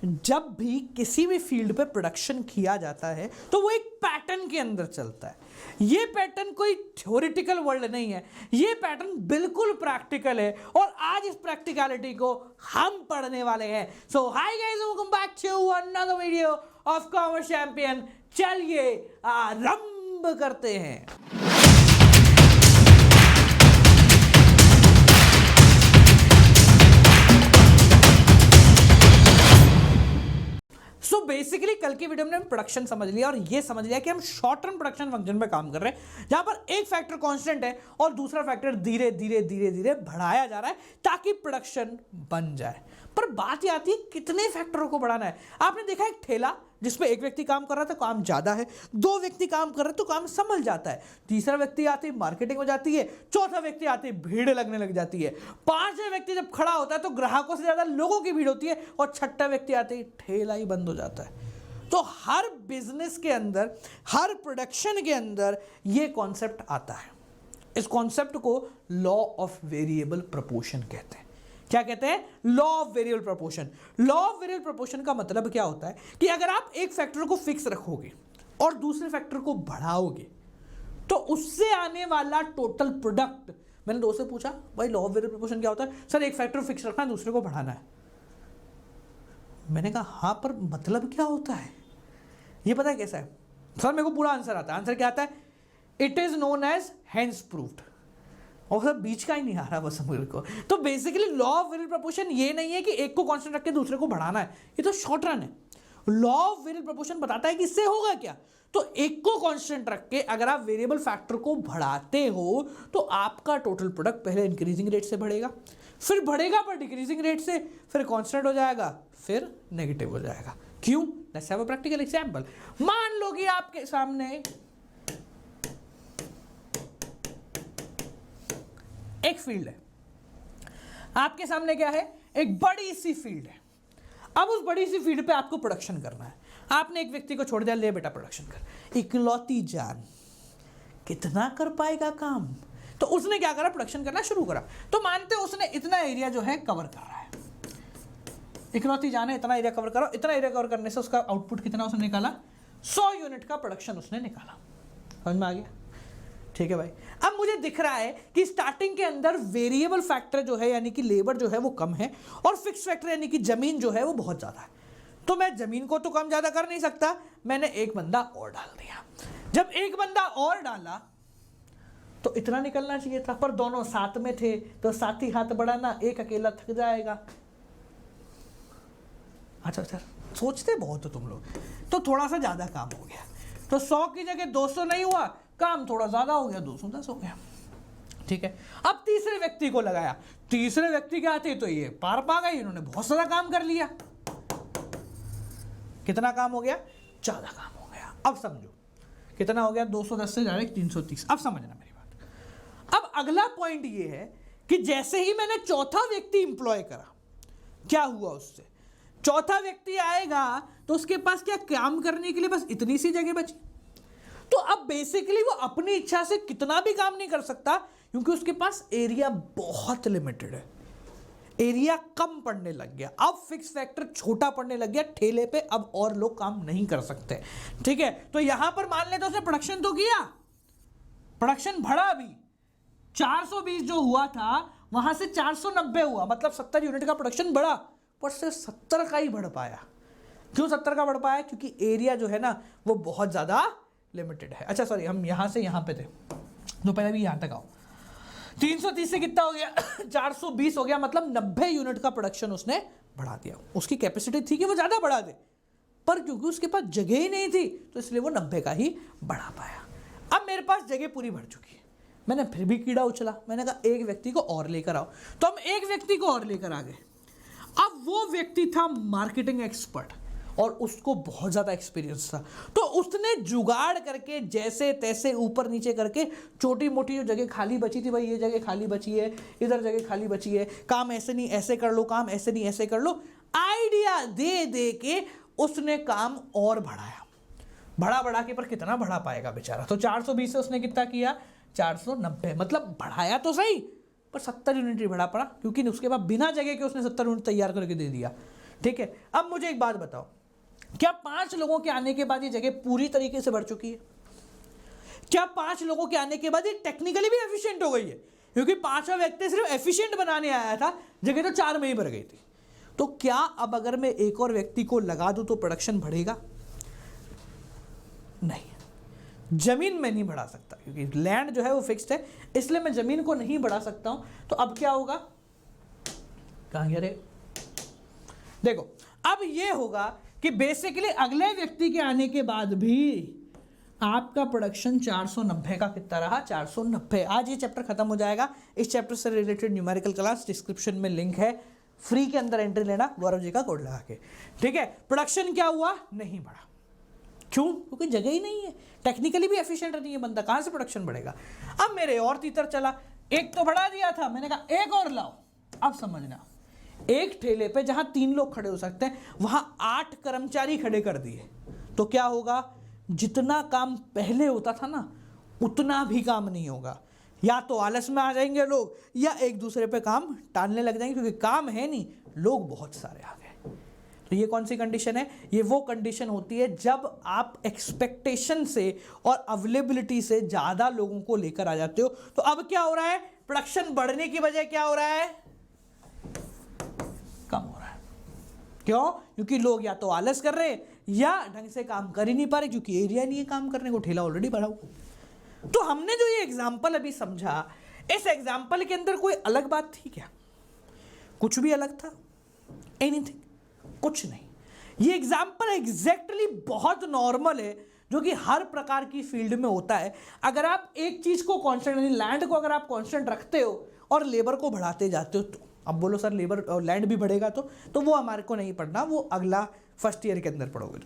जब भी किसी भी फील्ड पे प्रोडक्शन किया जाता है तो वो एक पैटर्न के अंदर चलता है। ये पैटर्न कोई थ्योरेटिकल वर्ल्ड नहीं है, ये पैटर्न बिल्कुल प्रैक्टिकल है और आज इस प्रैक्टिकलिटी को हम पढ़ने वाले हैं। So hi guys, welcome back to another video of commerce champion. चलिए आरंभ करते हैं। सो बेसिकली कल की वीडियो में हमने प्रोडक्शन समझ लिया और ये समझ लिया कि हम शॉर्ट टर्म प्रोडक्शन फंक्शन पे काम कर रहे हैं, जहां पर एक फैक्टर कांस्टेंट है और दूसरा फैक्टर धीरे धीरे धीरे धीरे बढ़ाया जा रहा है ताकि प्रोडक्शन बन जाए। पर बात ये आती है कितने फैक्टरों को बढ़ाना है। आपने देखा एक ठेला जिसपे एक व्यक्ति काम कर रहा था, काम ज्यादा है, दो व्यक्ति काम कर रहे तो काम संभल जाता है, तीसरा व्यक्ति आते ही मार्केटिंग हो जाती है, चौथा व्यक्ति आते ही भीड़ लगने लग जाती है, पांचवें व्यक्ति जब खड़ा होता है तो ग्राहकों से ज्यादा लोगों की भीड़ होती है और छठा व्यक्ति आते ही ठेला ही बंद हो जाता है। तो हर बिजनेस के अंदर, हर प्रोडक्शन के अंदर ये कॉन्सेप्ट आता है। इस कॉन्सेप्ट को लॉ ऑफ वेरिएबल प्रोपोर्शन कहते हैं। क्या कहते हैं? Law of variable proportion. Law of variable proportion का मतलब क्या होता है कि अगर आप एक फैक्टर को फिक्स रखोगे और दूसरे फैक्टर को बढ़ाओगे तो उससे आने वाला टोटल प्रोडक्ट, मैंने दोस्त से पूछा भाई लॉ ऑफ वेरिएबल प्रोपोर्शन क्या होता है? सर एक फैक्टर फिक्स रखना है, दूसरे को बढ़ाना है। मैंने कहा हाँ, पर मतलब क्या होता है? ये पता है कैसा है? सर मेरे को पूरा आंसर आता है। आंसर क्या आता है? It is known as hence proved. और सब बीच का ही नहीं आ रहा बस मेरे को। तो basically law of variable proportion ये नहीं है कि एक को कांस्टेंट रख के दूसरे को बढ़ाना है, ये तो शॉर्ट रन है। लॉ ऑफ वेरिएबल प्रोपोर्शन बताता है कि इससे होगा क्या। तो एक को कांस्टेंट रख के अगर आप वेरिएबल फैक्टर को बढ़ाते हो तो आपका टोटल प्रोडक्ट पहले इंक्रीजिंग रेट से बढ़ेगा, फिर बढ़ेगा पर डिक्रीजिंग रेट से, फिर कांस्टेंट हो जाएगा, फिर नेगेटिव हो जाएगा। क्यों? Let's have a practical example. मान लो कि आपके सामने एक फील्ड है, आपके सामने क्या है? एक बड़ी सी फील्ड है। अब उस बड़ी सी फील्ड पे आपको प्रोडक्शन करना है। आपने एक व्यक्ति को छोड़ दिया, ले बेटा प्रोडक्शन कर। इकलौती जान कितना कर पाएगा काम? तो उसने क्या करा? प्रोडक्शन करना शुरू करा। तो मानते हैं उसने इतना एरिया जो है कवर कर रहा है। इकलौती जान है, इतना एरिया कवर करो। इतना एरिया कवर करने से उसका आउटपुट कितना उसने निकाला? 100 यूनिट का प्रोडक्शन उसने निकाला। समझ में आ गया? ठीक है भाई। अब मुझे दिख रहा है कि स्टार्टिंग के अंदर वेरिएबल फैक्टर जो है यानी कि लेबर जो है वो कम है और फिक्स फैक्टर यानी कि जमीन जो है वो बहुत ज्यादा है। तो मैं जमीन को तो कम ज्यादा कर नहीं सकता, मैंने एक बंदा और डाल दिया। जब एक बंदा और डाला तो इतना निकलना चाहिए था, पर दोनों साथ में थे तो साथ ही हाथ बढ़ाना, एक अकेला थक जाएगा। अच्छा सर, सोचते बहुत हो तुम लोग। तो थोड़ा सा ज्यादा काम हो गया, तो 100 की जगह 200 नहीं हुआ, काम थोड़ा ज्यादा हो गया, 210 हो गया। ठीक है। अब तीसरे व्यक्ति को लगाया, तीसरे व्यक्ति के आते तो ये पार पा गए, इन्होंने बहुत सारा काम कर लिया। कितना काम हो गया? ज्यादा काम हो गया। अब समझो कितना हो गया? 210 से डायरेक्ट 330। अब समझना मेरी बात। अब अगला पॉइंट ये है कि जैसे ही मैंने चौथा व्यक्ति इंप्लॉय करा, क्या हुआ उससे? चौथा व्यक्ति आएगा तो उसके पास क्या काम करने के लिए बस इतनी सी जगह बची। तो अब बेसिकली वो अपनी इच्छा से कितना भी काम नहीं कर सकता क्योंकि उसके पास एरिया बहुत लिमिटेड है। एरिया कम पड़ने लग गया, अब फिक्स फैक्टर छोटा पड़ने लग गया ठेले पे, अब और लोग काम नहीं कर सकते। ठीक है। तो यहां पर मान लेते उसने प्रोडक्शन तो किया, प्रोडक्शन बढ़ा। अभी 420 जो हुआ था वहां से 490 हुआ, मतलब 70 यूनिट का प्रोडक्शन बढ़ा, पर सिर्फ 70 का ही बढ़ पाया। क्यों 70 का बढ़ पाया? क्योंकि एरिया जो है ना वो बहुत ज्यादा लिमिटेड है। अच्छा सॉरी, हम यहां से यहां पे थे तो पहले भी यहां तक आओ। 330 से कितना हो गया? 420 हो गया, मतलब 90 यूनिट का प्रोडक्शन उसने बढ़ा दिया। उसकी कैपेसिटी थी कि वो ज्यादा बढ़ा दे, पर क्योंकि उसके पास जगह ही नहीं थी तो इसलिए वो 90 का ही बढ़ा पाया। अब मेरे पास जगह पूरी भर चुकी है, मैंने फिर भी कीड़ा उछला। मैंने कहा एक व्यक्ति को और लेकर आओ, तो हम एक व्यक्ति को और लेकर आ गए। अब वो व्यक्ति था मार्केटिंग एक्सपर्ट और उसको बहुत ज़्यादा एक्सपीरियंस था, तो उसने जुगाड़ करके जैसे तैसे ऊपर नीचे करके छोटी मोटी जो जगह खाली बची थी, भाई ये जगह खाली बची है, इधर जगह खाली बची है, काम ऐसे नहीं ऐसे कर लो, काम ऐसे नहीं ऐसे कर लो, आइडिया दे दे के उसने काम और बढ़ाया। बढ़ा के पर कितना बढ़ा पाएगा बेचारा? तो 420 से उसने कितना किया? 490। मतलब बढ़ाया तो सही पर 70 यूनिट ही बढ़ा पड़ा, क्योंकि उसके बाद बिना जगह के उसने 70 यूनिट तैयार करके दे दिया। ठीक है, अब मुझे एक बात बताओ, क्या 5 लोगों के आने के बाद ये जगह पूरी तरीके से भर चुकी है? क्या 5 लोगों के आने के बाद ये टेक्निकली भी एफिशिएंट हो गई है? क्योंकि 5वां व्यक्ति सिर्फ एफिशिएंट बनाने आया था, जगह तो 4 में ही भर गई थी। तो क्या अब अगर मैं एक और व्यक्ति को लगा दूं तो प्रोडक्शन बढ़ेगा? नहीं, जमीन में नहीं बढ़ा सकता, क्योंकि लैंड जो है वो फिक्स्ड है, इसलिए मैं जमीन को नहीं बढ़ा सकता हूं। तो अब क्या होगा, कहां गया रे? देखो, अब ये होगा कि बेसिकली अगले व्यक्ति के आने के बाद भी आपका प्रोडक्शन 490 का कितना रहा? 490। आज ये चैप्टर खत्म हो जाएगा। इस चैप्टर से रिलेटेड न्यूमेरिकल क्लास डिस्क्रिप्शन में लिंक है, फ्री के अंदर एंट्री लेना गौरव जी का कोड लगा के। ठीक है, प्रोडक्शन क्या हुआ? नहीं बढ़ा। क्यों? क्योंकि जगह ही नहीं है, टेक्निकली भी एफिशिएंट नहीं है बंदा, कहां से प्रोडक्शन बढ़ेगा? अब मेरे और तीतर चला, एक तो बढ़ा दिया था, मैंने कहा एक और लाओ। अब समझना, एक ठेले पे जहां 3 लोग खड़े हो सकते हैं वहां 8 कर्मचारी खड़े कर दिए, तो क्या होगा? जितना काम पहले होता था ना, उतना भी काम नहीं होगा। या तो आलस में आ जाएंगे लोग, या एक दूसरे पे काम टालने लग जाएंगे, क्योंकि काम है नहीं, लोग बहुत सारे आ गए। तो ये कौन सी कंडीशन है? ये वो कंडीशन होती है जब आप एक्सपेक्टेशन से और अवेलेबिलिटी से ज़्यादा लोगों को लेकर आ जाते हो। तो अब क्या हो रहा है? प्रोडक्शन बढ़ने की बजाय क्या हो रहा है? कम हो रहा है। क्यों? क्योंकि लोग या तो आलस कर रहे हैं या ढंग से काम कर ही नहीं पा रहे, क्योंकि एरिया नहीं है काम करने को, ठेला ऑलरेडी भरा हुआ। तो हमने जो ये एग्जाम्पल अभी समझा, इस एग्जाम्पल के अंदर कोई अलग बात थी क्या? कुछ भी अलग था? एनीथिंग? कुछ नहीं। ये एग्जाम्पल एग्जैक्टली बहुत नॉर्मल है, जो कि हर प्रकार की फील्ड में होता है। अगर आप एक चीज को कांस्टेंट, यानी लैंड को अगर आप कांस्टेंट रखते हो और लेबर को बढ़ाते जाते हो, तो अब बोलो सर लेबर और लैंड भी बढ़ेगा, तो वो हमारे को नहीं पढ़ना, वो अगला फर्स्ट ईयर के अंदर पढ़ोगे।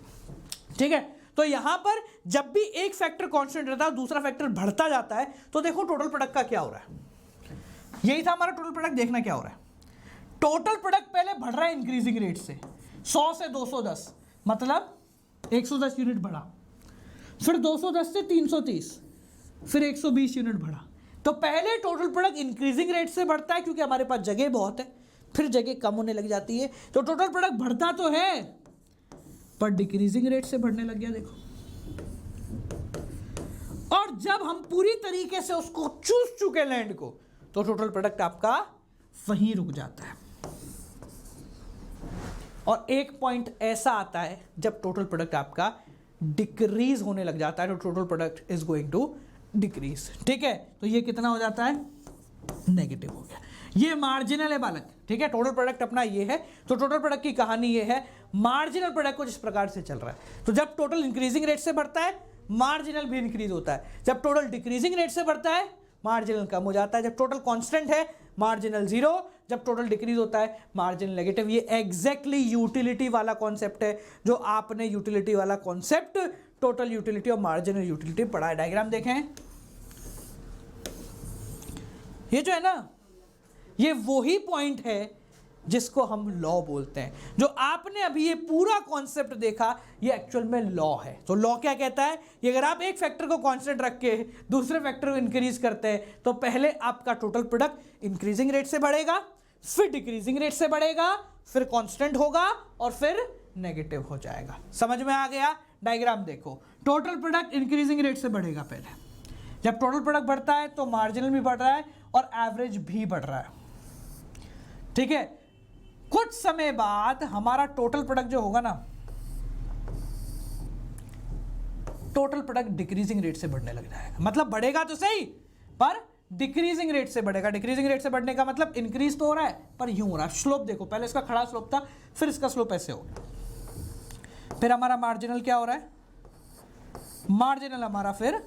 ठीक है, तो यहां पर जब भी एक फैक्टर कांस्टेंट रहता है और दूसरा फैक्टर बढ़ता जाता है, तो देखो टोटल प्रोडक्ट का क्या हो रहा है। यही था हमारा टोटल प्रोडक्ट। देखना क्या हो रहा है, टोटल प्रोडक्ट पहले बढ़ रहा है इंक्रीजिंग रेट से, 100 से 210, मतलब 110 यूनिट बढ़ा, फिर 210 से 330, फिर 120 यूनिट बढ़ा। तो पहले टोटल प्रोडक्ट इंक्रीजिंग रेट से बढ़ता है, क्योंकि हमारे पास जगह बहुत है, फिर जगह कम होने लग जाती है, तो टोटल प्रोडक्ट बढ़ता तो है पर डिक्रीजिंग रेट से बढ़ने लग गया। देखो, और जब हम पूरी तरीके से उसको चूस चुके लैंड को, तो टोटल प्रोडक्ट आपका वहीं रुक जाता है। और एक पॉइंट ऐसा आता है जब टोटल प्रोडक्ट आपका डिक्रीज होने लग जाता है, तो total product is going to decrease. ठीक है, तो ये कितना हो जाता है? नेगेटिव हो गया। ये मार्जिनल है बालक। ठीक है, टोटल प्रोडक्ट अपना ये है। तो टोटल प्रोडक्ट की कहानी ये है, मार्जिनल प्रोडक्ट को जिस प्रकार से चल रहा है, तो जब टोटल इंक्रीजिंग रेट से बढ़ता है, मार्जिनल भी इंक्रीज होता है। जब टोटल डिक्रीजिंग रेट से बढ़ता है, मार्जिनल कम हो जाता है। जब टोटल कांस्टेंट है, मार्जिनल 0। जब टोटल डिक्रीज होता है, मार्जिनल नेगेटिव। ये एग्जैक्टली यूटिलिटी वाला कॉन्सेप्ट है, जो आपने यूटिलिटी वाला कॉन्सेप्ट, टोटल यूटिलिटी और मार्जिनल यूटिलिटी पढ़ा है। डायग्राम देखें, ये जो है ना, ये वही पॉइंट है जिसको हम लॉ बोलते हैं। जो आपने अभी ये पूरा कॉन्सेप्ट देखा, ये एक्चुअल में लॉ है। तो लॉ क्या कहता है कि अगर आप एक फैक्टर को कांस्टेंट रख के दूसरे फैक्टर को इंक्रीज करते हैं, तो पहले आपका टोटल प्रोडक्ट इंक्रीजिंग रेट से बढ़ेगा, फिर डिक्रीजिंग रेट से बढ़ेगा, फिर कांस्टेंट होगा और फिर नेगेटिव हो जाएगा। समझ में आ गया? डायग्राम देखो, टोटल प्रोडक्ट इंक्रीजिंग रेट से बढ़ेगा पहले। जब टोटल प्रोडक्ट बढ़ता है तो मार्जिनल भी बढ़ रहा है और एवरेज भी बढ़ रहा है। ठीक है, कुछ समय बाद हमारा टोटल प्रोडक्ट जो होगा ना, टोटल प्रोडक्ट डिक्रीजिंग रेट से बढ़ने लग जाएगा। मतलब बढ़ेगा तो सही, पर डिक्रीजिंग रेट से बढ़ेगा। डिक्रीजिंग रेट से बढ़ने का मतलब इंक्रीज तो हो रहा है पर यूं हो रहा है। स्लोप देखो, पहले इसका खड़ा स्लोप था, फिर इसका स्लोप ऐसे हो गया। फिर हमारा मार्जिनल क्या हो रहा है? मार्जिनल हमारा फिर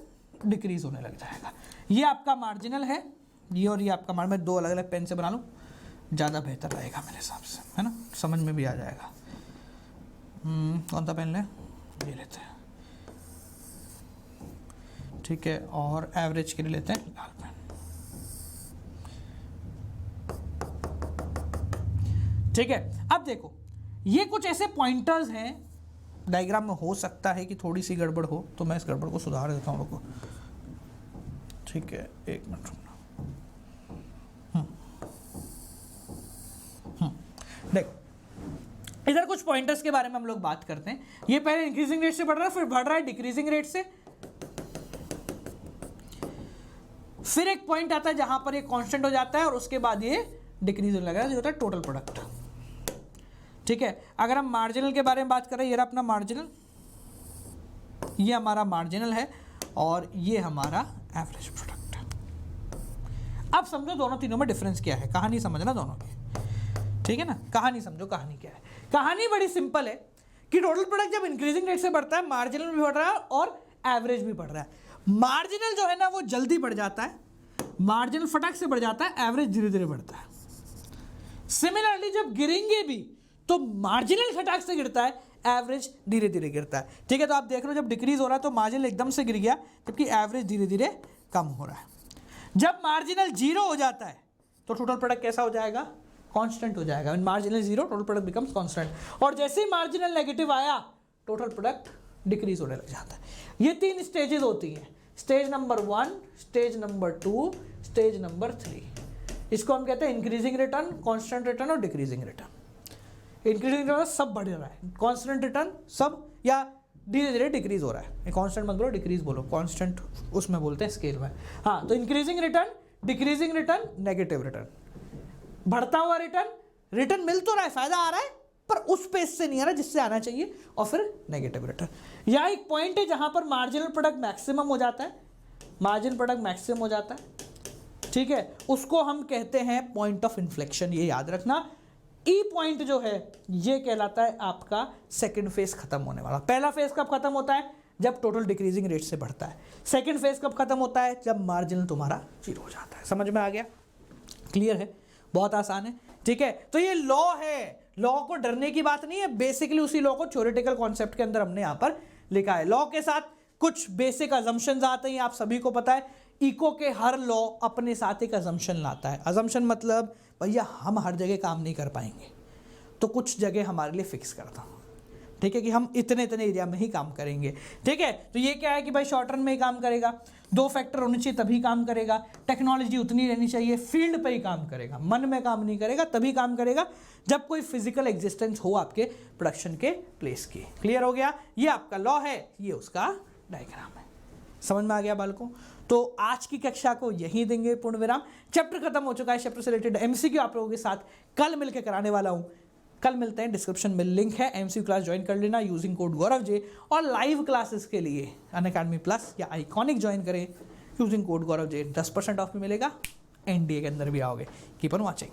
डिक्रीज होने लग जाएगा। ये आपका मार्जिनल है, ये और ये आपका मार्जिनल। मैं 2 अलग अलग पेन से बना लूं, ज़्यादा बेहतर रहेगा मेरे हिसाब से, है ना, समझ में भी आ जाएगा। कौन सा पेन लें? ये लेते हैं। ठीक है, और एवरेज के लिए लेते हैं लाल पेन। ठीक है, अब देखो, ये कुछ ऐसे पॉइंटर्स हैं डायग्राम में। हो सकता है कि थोड़ी सी गड़बड़ हो, तो मैं इस गड़बड़ को सुधार देता हूँ लोगों को। ठीक है, 1 मिनट रुकना। देख, इधर कुछ पॉइंटर्स के बारे में हम लोग बात करते हैं। ये पहले इंक्रीजिंग रेट से बढ़ रहा है, फिर बढ़ रहा है डिक्रीजिंग रेट से, फिर एक पॉइंट आता है जहां पर ये कांस्टेंट हो जाता है और उसके बाद ये डिक्रीज होने लगा, जो होता है टोटल प्रोडक्ट। ठीक है, अगर हम मार्जिनल के बारे में बात करें, ये रहा अपना मार्जिनल, ये हमारा मार्जिनल है और ये हमारा एवरेज प्रोडक्ट है। अब समझो दोनों तीनों में डिफरेंस क्या है, कहानी समझना दोनों की, ठीक है ना। कहानी समझो, कहानी क्या है। कहानी बड़ी सिंपल है कि टोटल प्रोडक्ट जब इंक्रीजिंग रेट से बढ़ता है, मार्जिनल भी बढ़ रहा है और एवरेज भी बढ़ रहा है। मार्जिनल जो है ना वो जल्दी बढ़ जाता है, मार्जिनल फटाक से बढ़ जाता है, एवरेज धीरे धीरे बढ़ता है। सिमिलरली जब गिरेंगे भी तो मार्जिनल फटाक से गिरता है, एवरेज धीरे धीरे गिरता है। ठीक है, तो आप देख रहे हो जब डिक्रीज हो रहा है तो मार्जिनल एकदम से गिर गया, जबकि एवरेज धीरे धीरे कम हो रहा है। जब मार्जिनल जीरो हो जाता है तो टोटल प्रोडक्ट कैसा हो जाएगा, कांस्टेंट हो जाएगा। Marginal zero, total product becomes constant. और जैसे ही मार्जिनल नेगेटिव आया, टोटल प्रोडक्ट डिक्रीज होने लग जाता है। ये तीन स्टेजेस होती हैं, stage number 1, stage number 2, stage number 3। इसको हम कहते हैं इंक्रीजिंग रिटर्न, कांस्टेंट रिटर्न और डिक्रीजिंग रिटर्न। इंक्रीजिंग रिटर्न सब बढ़ रहा है, कांस्टेंट रिटर्न सब या धीरे धीरे डिक्रीज हो रहा है। कांस्टेंट मत बोलो, डिक्रीज बोलो, कांस्टेंट उसमें बोलते हैं स्केल में। हाँ, तो increasing return, decreasing return, negative return. बढ़ता हुआ रिटर्न, रिटर्न मिल तो रहा है, फायदा आ रहा है, पर उस पेस से नहीं आ रहा जिससे आना चाहिए, और फिर नेगेटिव रिटर्न। यह एक पॉइंट है जहां पर मार्जिनल प्रोडक्ट मैक्सिमम हो जाता है, मार्जिनल प्रोडक्ट मैक्सिमम हो जाता है। ठीक है, उसको हम कहते हैं पॉइंट ऑफ इन्फ्लेक्शन, ये याद रखना। ई पॉइंट जो है ये कहलाता है आपका सेकंड फेज खत्म होने वाला। पहला फेज कब खत्म होता है, जब टोटल डिक्रीजिंग रेट से बढ़ता है। सेकंड फेज कब खत्म होता है, जब मार्जिनल तुम्हारा जीरो हो जाता है। समझ में आ गया, क्लियर है, बहुत आसान है। ठीक है, तो ये लॉ है, लॉ को डरने की बात नहीं है, बेसिकली उसी लॉ को थ्योरेटिकल कॉन्सेप्ट के अंदर हमने यहां पर लिखा है। लॉ के साथ कुछ बेसिक अजम्पशंस आते हैं, आप सभी को पता है। इको के हर लॉ अपने साथ एक अजम्पशन लाता है। अजम्पशन मतलब भैया हम हर जगह काम नहीं कर पाएंगे, तो कुछ जगह हमारे लिए फिक्स करता हूँ। ठीक है, कि हम इतने इतने एरिया में ही काम करेंगे। ठीक है, तो ये क्या है कि भाई शॉर्ट रन में ही काम करेगा, 2 फैक्टर होने चाहिए तभी काम करेगा, टेक्नोलॉजी उतनी रहनी चाहिए, फील्ड पे ही काम करेगा, मन में काम नहीं करेगा, तभी काम करेगा जब कोई फिजिकल एग्जिस्टेंस हो आपके प्रोडक्शन के प्लेस की। क्लियर हो गया, ये आपका लॉ है, ये उसका डायग्राम है। समझ में आ गया बालकों? तो आज की कक्षा को यहीं देंगे पूर्ण विराम। चैप्टर खत्म हो चुका है, चैप्टर से रिलेटेड एमसीक्यू आप लोगों के साथ कल मिलकर कराने वाला हूं। कल मिलते हैं, डिस्क्रिप्शन में लिंक है, एमसीक्यू क्लास ज्वाइन कर लेना यूजिंग कोड गौरव जे। और लाइव क्लासेस के लिए अनअकैडमी प्लस या आइकॉनिक ज्वाइन करें using code Gaurav J, 10% of में मिलेगा, एनडीए के अंदर भी आओगे। Keep on watching.